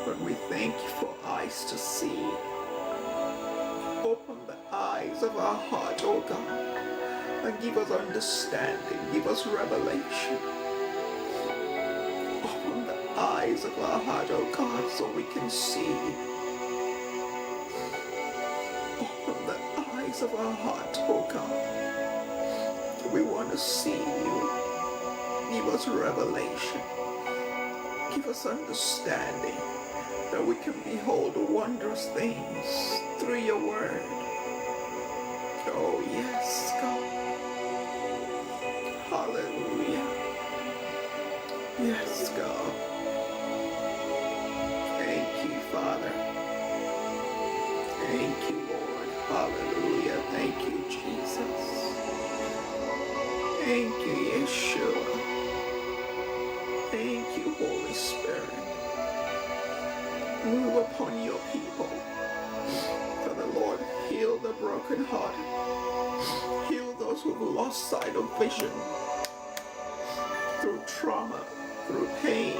Lord, we thank you for eyes to see. Open the eyes of our heart, oh God, and give us understanding, give us revelation. Open the eyes of our heart, oh God, so we can see. Open the eyes of our heart, oh God. We want to see you. Give us revelation. Give us understanding that we can behold wondrous things through your word. Oh yes, God. Hallelujah. Yes, God. Thank you, Father. Thank you, Lord. Hallelujah. Thank you, Jesus. Thank you, Yeshua. Thank you, Holy Spirit. Move upon your people. For the Lord, heal the brokenhearted. Heal those who've lost sight of vision through trauma, through pain.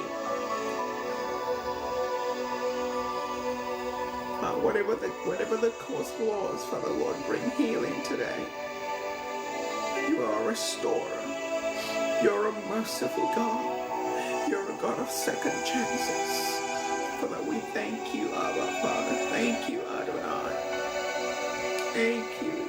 Whatever the cause was, Father Lord, bring healing today. You are a restorer. You're a merciful God. You're a God of second chances. Father, we thank you, Abba, Father. Thank you, Adonai. Thank you.